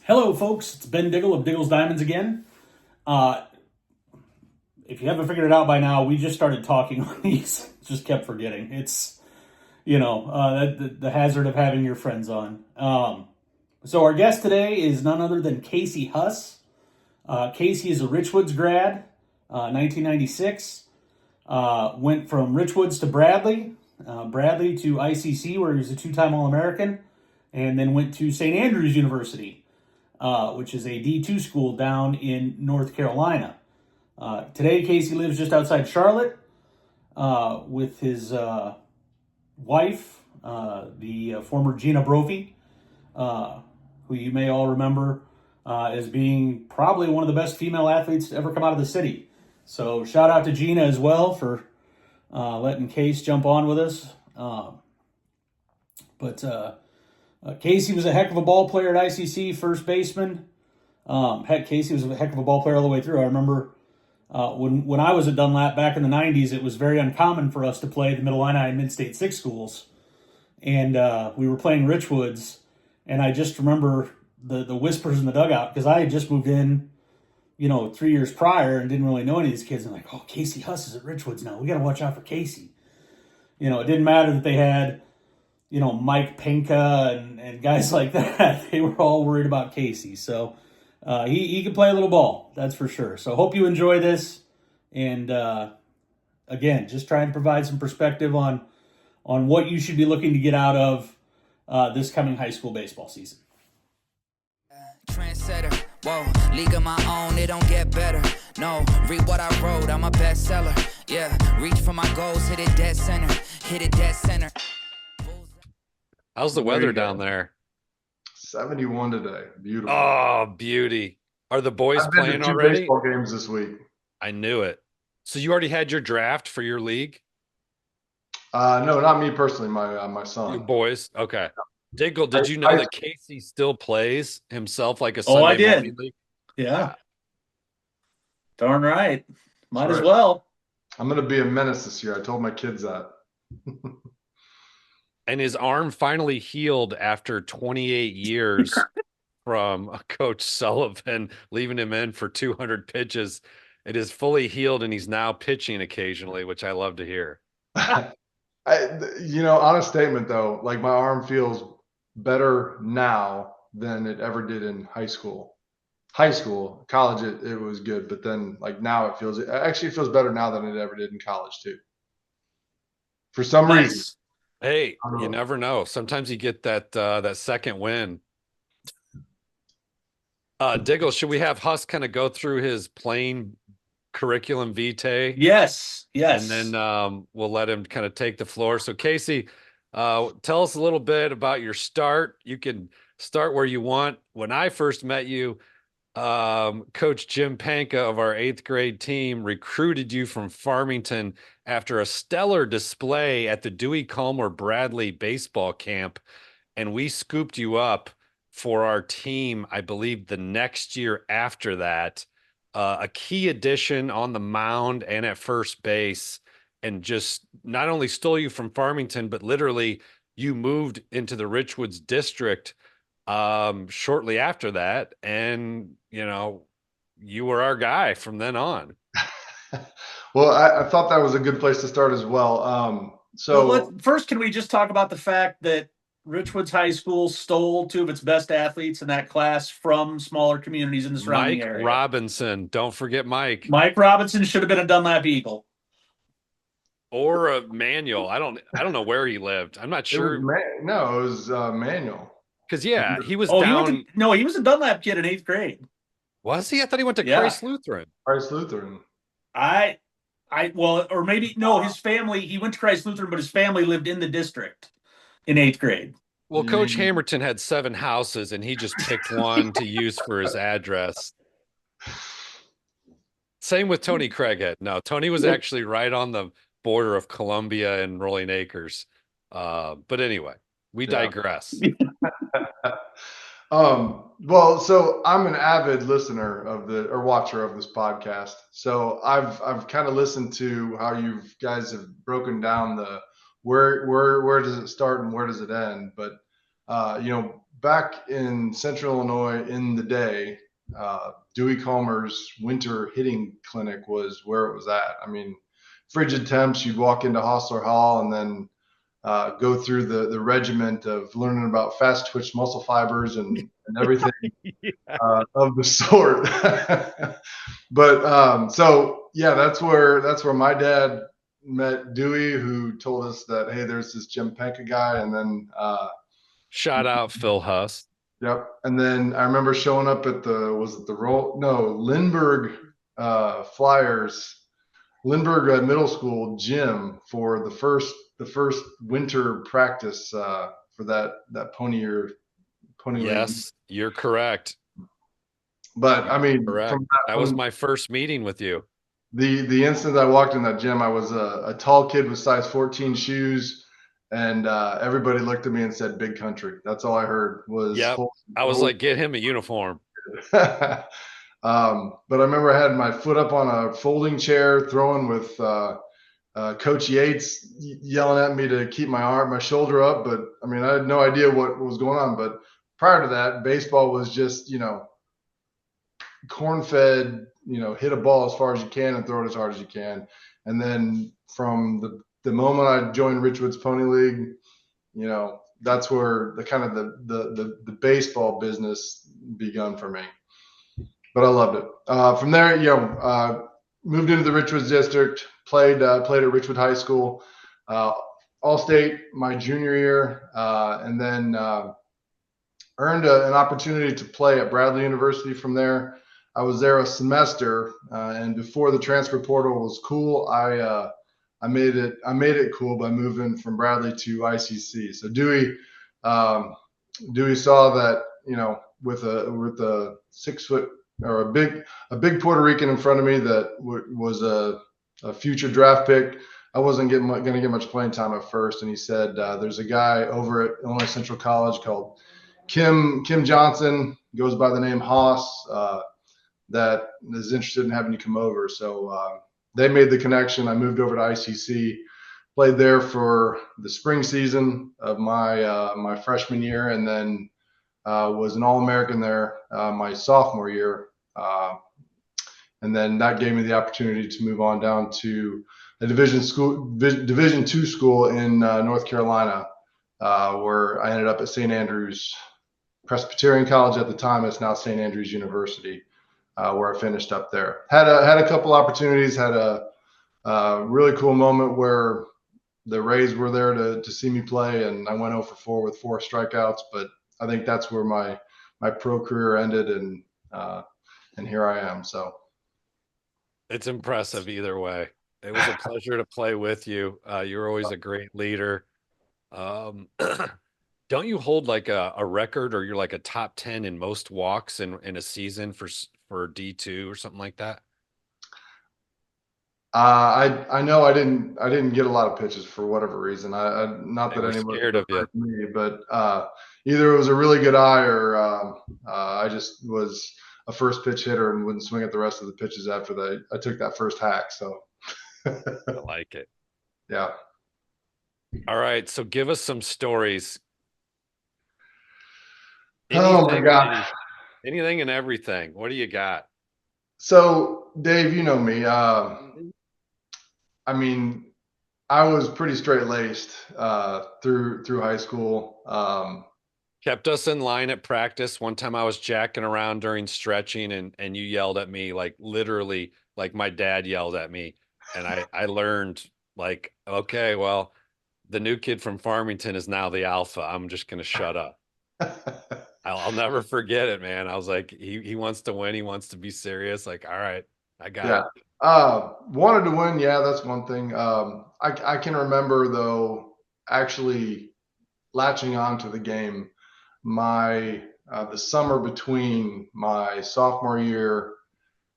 Hello, folks. It's Ben Diggle of Diggle's Diamonds again. Uh, if you haven't figured it out by now, we just started talking on these. Just kept forgetting. It's the hazard of having your friends on. So our guest today is none other than Casey Huss. Casey is a Richwoods grad, 1996. Went from Richwoods to Bradley, Bradley to ICC, where he was a two-time All-American, and then went to St. Andrews University, which is a D2 school down in North Carolina. Today, Casey lives just outside Charlotte with his wife, the former Gina Brophy, who you may all remember as being probably one of the best female athletes to ever come out of the city. So shout out to Gina as well for letting Case jump on with us. Casey was a heck of a ball player at ICC, first baseman. Casey was a heck of a ball player all the way through. I remember when I was at Dunlap back in the 90s, it was very uncommon for us to play the Middle Illini and Mid-State 6 schools. And we were playing Richwoods, and I just remember the whispers in the dugout, because I had just moved in, 3 years prior and didn't really know any of these kids. And like, oh, Casey Huss is at Richwoods now. We got to watch out for Casey. It didn't matter that they had Mike Pinka and guys like that. They were all worried about Casey. So he can play a little ball, that's for sure. So hope you enjoy this. And again, just try and provide some perspective on what you should be looking to get out of this coming high school baseball season. Trendsetter, whoa, league of my own, it don't get better. No, read what I wrote, I'm a bestseller. Yeah, reach for my goals, hit it dead center. How's the weather down there? 71 today. Beautiful. Oh, beauty. Are the boys I've been playing to two already? baseball games this week. I knew it. So you already had your draft for your league? No, not me personally. My son. Your boys? Okay. Diggle, did you know that Casey still plays himself like a Oh, I Sunday did. multi-league? Yeah. Darn right. Might That's as right. well. I'm going to be a menace this year. I told my kids that. And his arm finally healed after 28 years from Coach Sullivan leaving him in for 200 pitches. It is fully healed, and he's now pitching occasionally, which I love to hear. Honest statement though, like my arm feels better now than it ever did in high school. College, it was good, but then like now it actually feels better now than it ever did in college too. For some reason. Hey, you never know. Sometimes you get that second win. Diggle, should we have Huss kind of go through his playing curriculum vitae? Yes. And then we'll let him kind of take the floor. So Casey, tell us a little bit about your start. You can start where you want. When I first met you, Coach Jim Panka of our 8th grade team recruited you from Farmington after a stellar display at the Dewey Calmer Bradley baseball camp. And we scooped you up for our team, I believe, the next year after that. A key addition on the mound and at first base, and just not only stole you from Farmington, but literally you moved into the Richwoods district shortly after that. And, you were our guy from then on. Well, I thought that was a good place to start as well. First, can we just talk about the fact that Richwoods High School stole two of its best athletes in that class from smaller communities in the surrounding area? Mike Robinson. Don't forget Mike. Mike Robinson should have been a Dunlap Eagle. Or a Manuel. I don't know where he lived. I'm not sure. It was Manuel. Because he was down. He was a Dunlap kid in 8th grade. Was he? I thought he went to Christ Lutheran. Christ Lutheran. His family, he went to Christ Lutheran, but his family lived in the district in 8th grade. Well, Coach Hammerton had 7 houses, and he just picked one to use for his address. Same with Tony Craighead. No, Tony was actually right on the border of Columbia and Rolling Acres. But anyway, we digress. So I'm an avid listener or watcher of this podcast. So I've kind of listened to how you guys have broken down where does it start and where does it end. But back in Central Illinois in the day, Dewey Calmer's winter hitting clinic was where it was at. I mean, frigid temps. You'd walk into Hostler Hall and then go through the regiment of learning about fast twitch muscle fibers and everything of the sort. But so yeah, that's where my dad met Dewey, who told us that, hey, there's this Jim Penka guy, and then Shout out Phil Huss. yep. And then I remember showing up at Lindbergh Flyers, Lindbergh Middle School gym for the first winter practice for that pony league. Yes, you're correct. But I mean, Correct. That was my first meeting with you. The instant I walked in that gym, I was a tall kid with size 14 shoes, and everybody looked at me and said "Big Country." That's all I heard was. Yep. I was like, get him a uniform. But I remember I had my foot up on a folding chair, throwing with Coach Yates yelling at me to keep my shoulder up. But I mean, I had no idea what was going on. But prior to that, baseball was just, corn-fed, hit a ball as far as you can and throw it as hard as you can. And then from the moment I joined Richwoods Pony League, that's where the baseball business begun for me. But I loved it. From there, moved into the Richwoods district, played at Richwood High School, all-state my junior year, and then earned an opportunity to play at Bradley University from there. I was there a semester, and before the transfer portal was cool, I made it cool by moving from Bradley to ICC. So Dewey saw that, with a 6 foot or a big Puerto Rican in front of me that was a future draft pick. I wasn't going to get much playing time at first, and he said, "There's a guy over at Illinois Central College called Kim Johnson, goes by the name Haas, that is interested in having you come over." So they made the connection. I moved over to ICC, played there for the spring season of my freshman year, and then was an All-American there my sophomore year. And then that gave me the opportunity to move on down to a Division II school in North Carolina, where I ended up at St. Andrews Presbyterian College at the time. It's now St. Andrews University, where I finished up there. Had a couple opportunities. Had a really cool moment where the Rays were there to see me play, and I went 0 for 4 with 4 strikeouts. But I think that's where my pro career ended, and here I am. So it's impressive either way. It was a pleasure to play with you. You're always a great leader. Don't you hold like a record, or you're like a top 10 in most walks in a season for D2 or something like that? I know I didn't get a lot of pitches for whatever reason. Not that anybody scared of you, me, but either it was a really good eye, or I just was a first pitch hitter and wouldn't swing at the rest of the pitches after I took that first hack. So I like it. Yeah. All right, so give us some stories. Oh my God. Anything and everything. What do you got? So Dave, you know me. I mean, I was pretty straight-laced through high school. Kept us in line at practice. One time I was jacking around during stretching, and you yelled at me, like literally like my dad yelled at me. And I learned, like, okay, well, the new kid from Farmington is now the alpha. I'm just going to shut up. I'll never forget it, man. I was like, he wants to win. He wants to be serious. Like, all right, I got it. Wanted to win. Yeah, that's one thing. I can remember, though, actually latching on to the game the summer between my sophomore year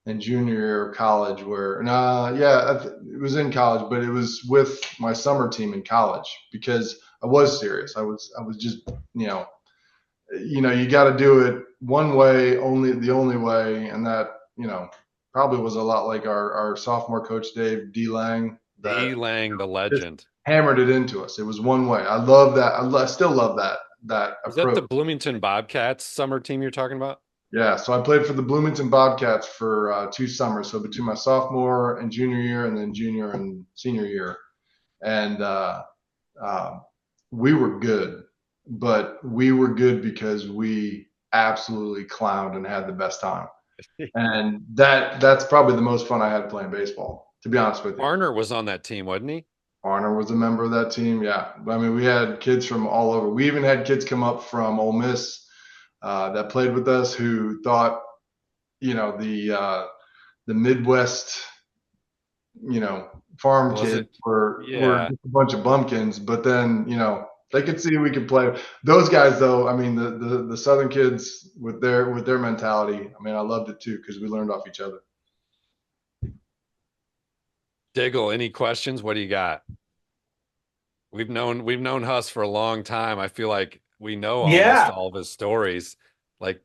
and junior year of college, where it was in college, but it was with my summer team in college, because I was serious. I was just, you got to do it one way, the only way. And that, probably was a lot like our sophomore coach, Dave D. Lang. D. Lang, the legend. Hammered it into us. It was one way. I love that. I still love Is that the approach. Bloomington Bobcats summer team you're talking about? Yeah, so I played for the Bloomington Bobcats for 2 summers. So between my sophomore and junior year, and then junior and senior year, and uh, we were good, but we were good because we absolutely clowned and had the best time. And that's probably the most fun I had playing baseball, to be honest with you. Arner was on that team, wasn't he? Arner was a member of that team. Yeah. I mean, we had kids from all over. We even had kids come up from Ole Miss that played with us who thought, the Midwest, farm Was kids it? were Yeah. just a bunch of bumpkins, but then, they could see we could play. Those guys, though, I mean, the Southern kids with their mentality, I mean, I loved it too because we learned off each other. Diggle, any questions? What do you got? We've known Huss for a long time. I feel like we know almost all of his stories. Like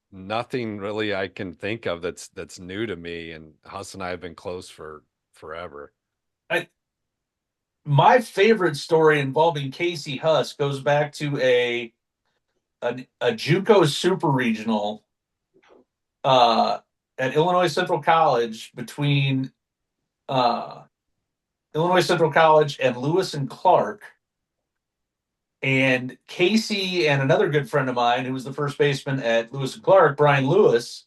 nothing really I can think of that's new to me. And Huss and I have been close for forever. My favorite story involving Casey Huss goes back to a JUCO super regional at Illinois Central College between Illinois Central College and Lewis and Clark. And Casey and another good friend of mine, who was the first baseman at Lewis and Clark, Brian Lewis,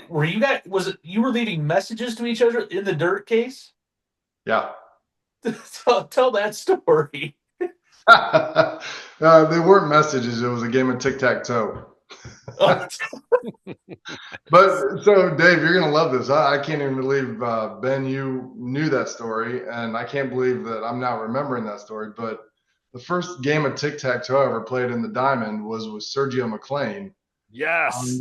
you were leaving messages to each other in the dirt, Case? Yeah. Tell that story. They weren't messages. It was a game of tic-tac-toe. But so, Dave, you're going to love this. I can't even believe, Ben, you knew that story. And I can't believe that I'm now remembering that story. But the first game of tic-tac-toe I ever played in the Diamond was with Sergio McLean. Yes.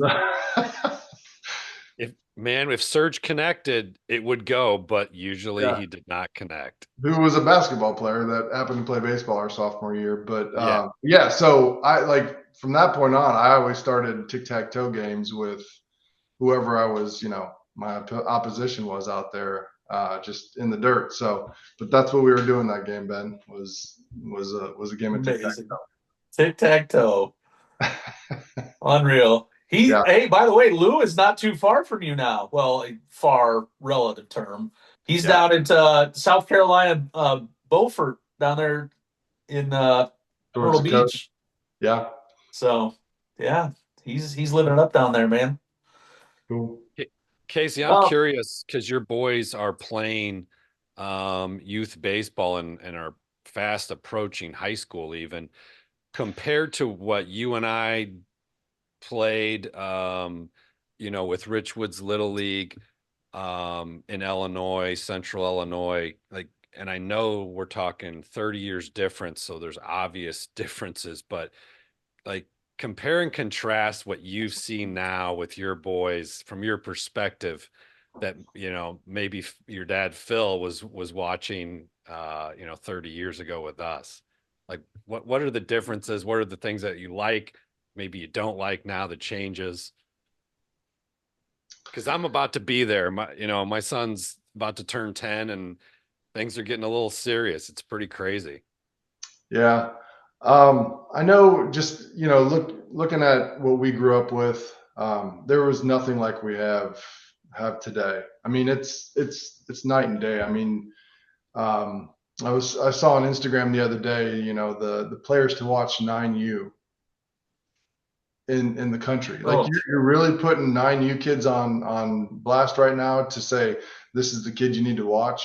If Serge connected, it would go, but usually he did not connect. Who was a basketball player that happened to play baseball our sophomore year. But yeah. So from that point on, I always started tic-tac-toe games with whoever I was, my opposition was out there, just in the dirt. So, but that's what we were doing that game, Ben, was a game of tic-tac-toe. Tic-tac-toe. Unreal. Hey, by the way, Lou is not too far from you now. Well, a far relative term. He's down at South Carolina, Beaufort, down there in Myrtle Beach. Yeah. So, yeah, he's living it up down there, man. Cool. Casey, I'm curious because your boys are playing youth baseball and are fast approaching high school even. Compared to what you and I played, with Richwoods Little League in Illinois, Central Illinois, and I know we're talking 30 years difference, so there's obvious differences, but compare and contrast what you've seen now with your boys from your perspective that, maybe your dad, Phil, was watching, 30 years ago with us. What are the differences? What are the things that you like? Maybe you don't like now, the changes? Because I'm about to be there. My son's about to turn 10 and things are getting a little serious. It's pretty crazy. Yeah. I know just, looking at what we grew up with, there was nothing like we have today. I mean, it's night and day. I mean, I saw on Instagram the other day, the players to watch 9U in the country. You're really putting 9U kids on blast right now to say, this is the kid you need to watch.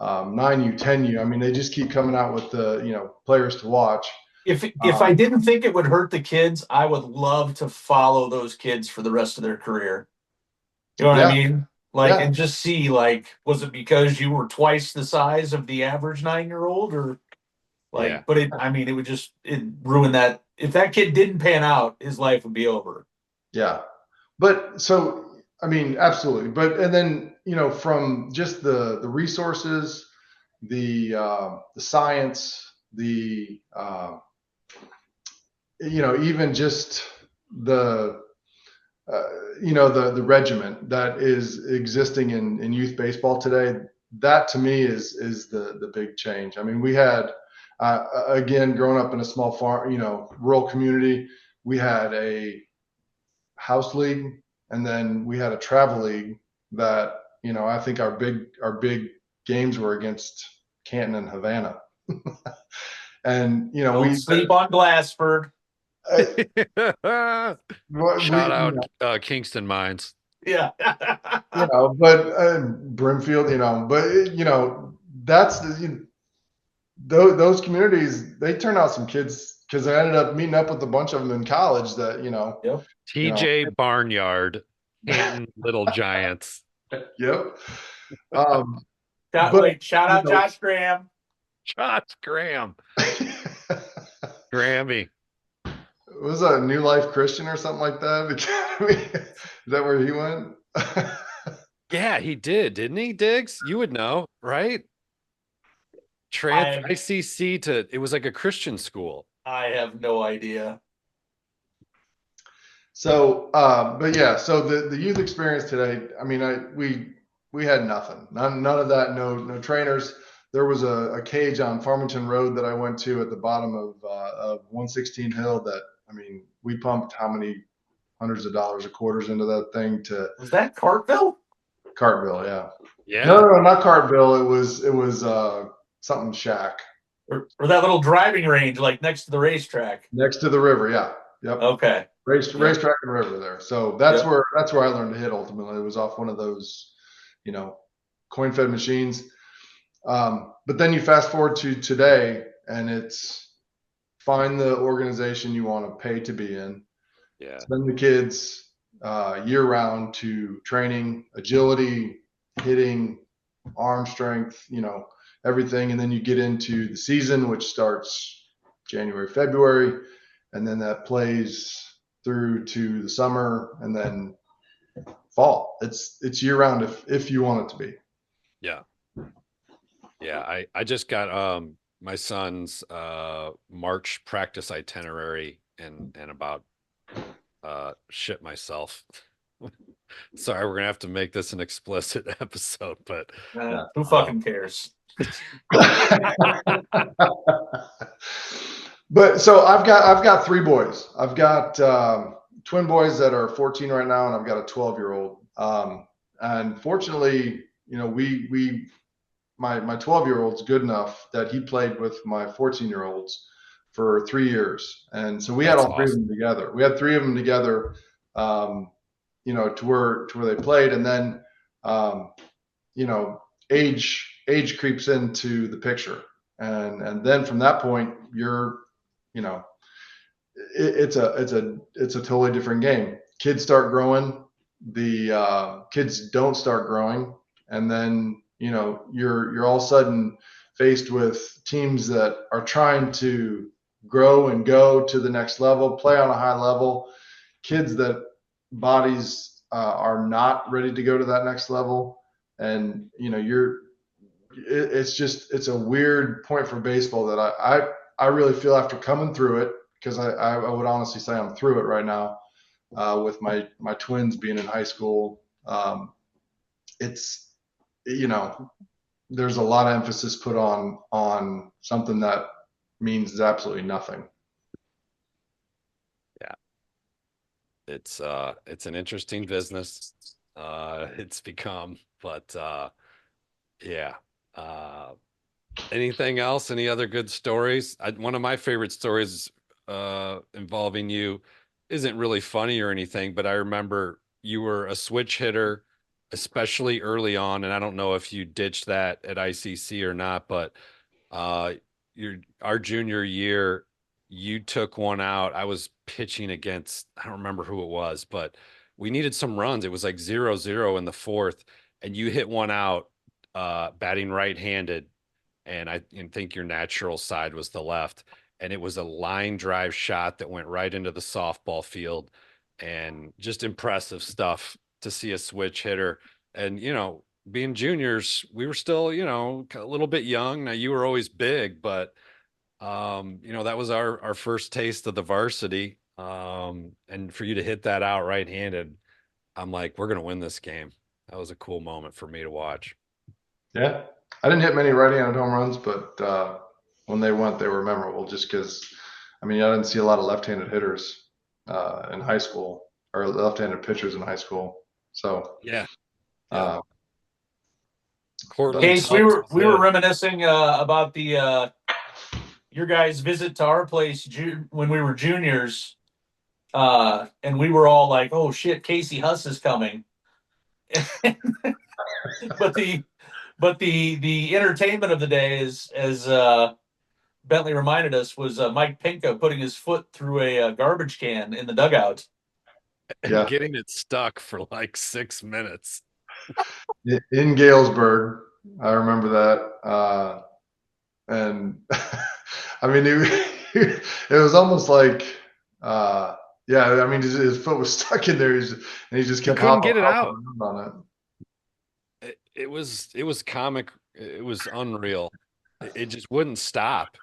9U, 10U. I mean, they just keep coming out with the, players to watch. If I didn't think it would hurt the kids, I would love to follow those kids for the rest of their career. You know what I mean? And just see, was it because you were twice the size of the average 9-year-old, or but it would just ruin that. If that kid didn't pan out, his life would be over. Yeah. But so, I mean, absolutely. But, and then, from just the resources, the science, the, even just the, the regiment that is existing in youth baseball today, that to me is the big change. I mean, Again, growing up in a small farm, rural community, we had a house league, and then we had a travel league that, I think our big games were against Canton and Havana. And, Don't sleep on Glassford. Shout out Kingston Mines. Yeah. But Brimfield, that's those communities, they turn out some kids, because I ended up meeting up with a bunch of them in college that, Yep. TJ Barnyard, Canton Little Giants. Yep. Shout out Josh Graham. Josh Graham. Grammy. Was a New Life Christian or something like that? Is that where he went? Yeah, he did, didn't he, Diggs? You would know, right? ICC it was like a Christian school. I have no idea. So, but yeah, so the youth experience today, I mean, we had nothing, none of that, no trainers. There was a cage on Farmington Road that I went to at the bottom of 116 Hill that, I mean, we pumped how many hundreds of dollars of quarters into that thing Was that Cartville? Cartville, yeah. Yeah. No, not Cartville. It was something shack. Or that little driving range, like next to the racetrack. Next to the river, yeah. Yep. Okay. Racetrack and river there. So that's where I learned to hit ultimately. It was off one of those, coin-fed machines. But then you fast forward to today, and it's find the organization you want to pay to be in. Yeah. Send the kids year round to training, agility, hitting, arm strength, everything. And then you get into the season, which starts January, February, and then that plays through to the summer and then fall. It's year round if you want it to be. Yeah. Yeah. I just got my son's March practice itinerary and about shit myself. Sorry, we're gonna have to make this an explicit episode, but who fucking cares? But so I've got three boys. I've got twin boys that are 14 right now, and I've got a 12-year-old. And fortunately, my 12-year-old's good enough that he played with my 14-year-olds for 3 years, and so we had all three of them together. We had three of them together, to where they played, and then age creeps into the picture, and then from that point you're it's a totally different game. Kids start growing, the kids don't start growing, and then you're all of a sudden faced with teams that are trying to grow and go to the next level, play on a high level, kids that bodies are not ready to go to that next level, and it's a weird point for baseball that I really feel after coming through it, because I would honestly say I'm through it right now, with my twins being in high school. It's there's a lot of emphasis put on something that means absolutely nothing. Yeah, it's an interesting business. It's become, but yeah. Anything else? Any other good stories? One of my favorite stories involving you isn't really funny or anything, but I remember you were a switch hitter, especially early on, and I don't know if you ditched that at ICC or not, but our junior year, you took one out. I was pitching against, I don't remember who it was, but we needed some runs. It was like 0-0 in the fourth, and you hit one out, batting right-handed, and I think your natural side was the left, and it was a line drive shot that went right into the softball field, and just impressive stuff to see a switch hitter. And being juniors, we were still a little bit young. Now you were always big, but that was our first taste of the varsity, and for you to hit that out right-handed, I'm like, we're gonna win this game. That was a cool moment for me to watch. Yeah, I didn't hit many right-handed home runs, but when they went, they were memorable just because, I mean, I didn't see a lot of left-handed hitters in high school or left-handed pitchers in high school. So, Yeah. uh, Cortland Case, we Sutton were was we were it. reminiscing about the your guys' visit to our place when we were juniors, and we were all like, "Oh shit, Casey Huss is coming." but the entertainment of the day is, as Bentley reminded us, was Mike Pinka putting his foot through a garbage can in the dugout. And yeah, getting it stuck for like 6 minutes. in Galesburg, I remember that. And I mean, it was almost like, yeah, I mean, his foot was stuck in there, and he just kept couldn't hopping get it out. around on it. It was comic. It was unreal. It just wouldn't stop.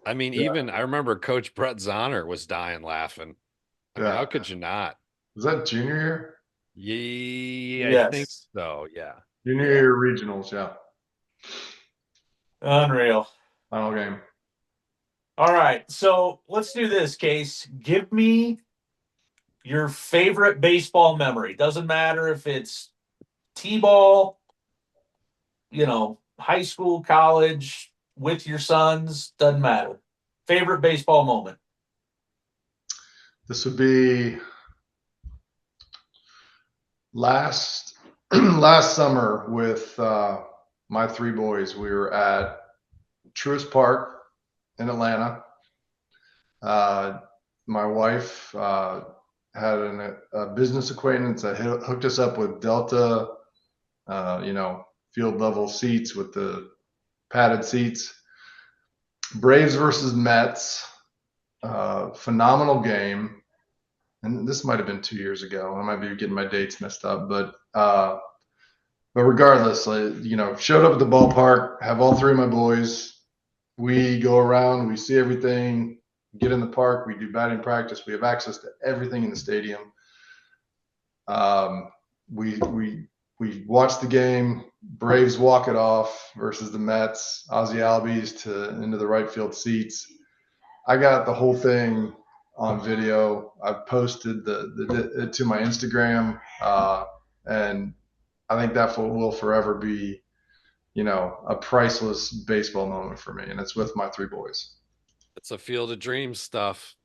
I mean, even I remember Coach Brett Zahner was dying laughing. I mean, Yeah. how could you not? Was that junior year? Yeah, I think Yes. so. Yeah. Junior Yeah. year regionals, yeah. Unreal. Final game. All right, so let's do this, Case. Give me your favorite baseball memory. Doesn't matter if it's T-ball, high school, college, with your sons, doesn't matter. Favorite baseball moment. This would be last last summer with my three boys. We were at Truist Park in Atlanta. My wife had a business acquaintance that hooked us up with Delta, field level seats with the padded seats. Braves versus Mets, phenomenal game. And this might have been 2 years ago. I might be getting my dates messed up, but regardless, showed up at the ballpark, have all three of my boys. We go around, we see everything, get in the park, we do batting practice, we have access to everything in the stadium. We watch the game, Braves walk it off versus the Mets, Ozzie Albies into the right field seats. I got the whole thing on video. I posted it to my Instagram, and I think that will forever be, a priceless baseball moment for me, and it's with my three boys. It's a field of dreams stuff.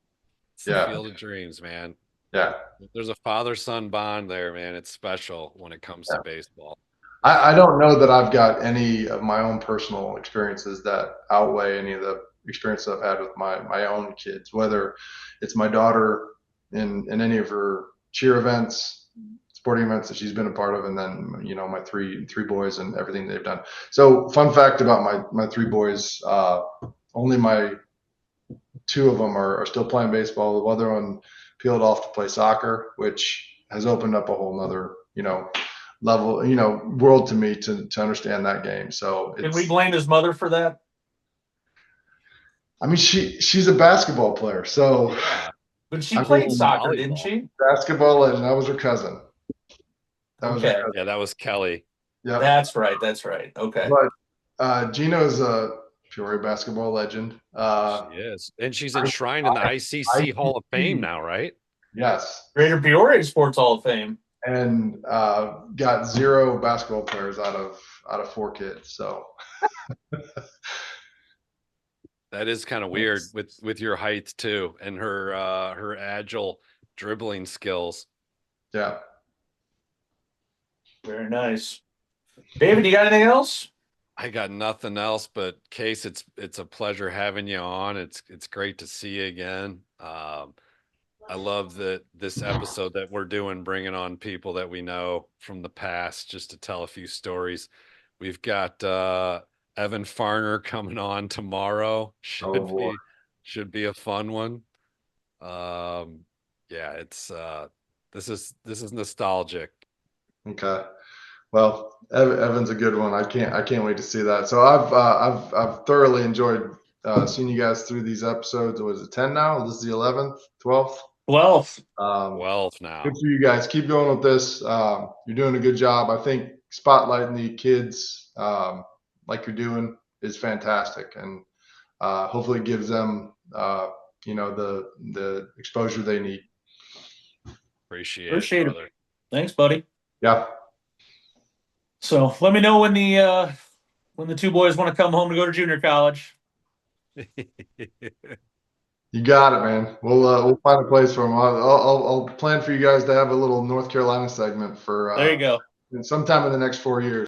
It's the Yeah. field of dreams, man. Yeah. There's a father-son bond there, man. It's special when it comes to baseball. I don't know that I've got any of my own personal experiences that outweigh any of the experiences I've had with my own kids, whether it's my daughter in any of her cheer events, sporting events that she's been a part of, and then my three boys and everything they've done. So fun fact about my three boys, only my two of them are still playing baseball. The other one peeled off to play soccer, which has opened up a whole nother level, world to me to understand that game. So Can we blame his mother for that? I mean, she's a basketball player, so Yeah. But she played soccer, didn't volleyball. she? basketball legend. That was her cousin. Okay. Yeah, that was Kelly. Yeah. That's right. Okay. But Gino's a Peoria basketball legend. She is. And she's enshrined in the ICC Hall of Fame now, right? Yes. Greater Peoria Sports Hall of Fame. And got 0 basketball players out of 4 kids. So That is kind of weird with your height too, and her agile dribbling skills. yeah. Very nice. David, you got anything else? I got nothing else, but Case, it's a pleasure having you on. It's great to see you again. I love that this episode that we're doing, bringing on people that we know from the past, just to tell a few stories. We've got Evan Farner coming on tomorrow. Should be a fun one. Yeah, it's this is nostalgic. Okay. Well, Evan's a good one. I can't wait to see that. So I've thoroughly enjoyed seeing you guys through these episodes. Was it 10 now? This is the 11th, 12th. 12th. 12 now. Good for you guys. Keep going with this. You're doing a good job. I think spotlighting the kids like you're doing is fantastic, and hopefully gives them, the exposure they need. Appreciate Appreciate it, it. brother. Thanks, buddy. Yeah. So let me know when the two boys want to come home to go to junior college. You got it, man. We'll find a place for them. I'll plan for you guys to have a little North Carolina segment for There you go. sometime in the next 4 years.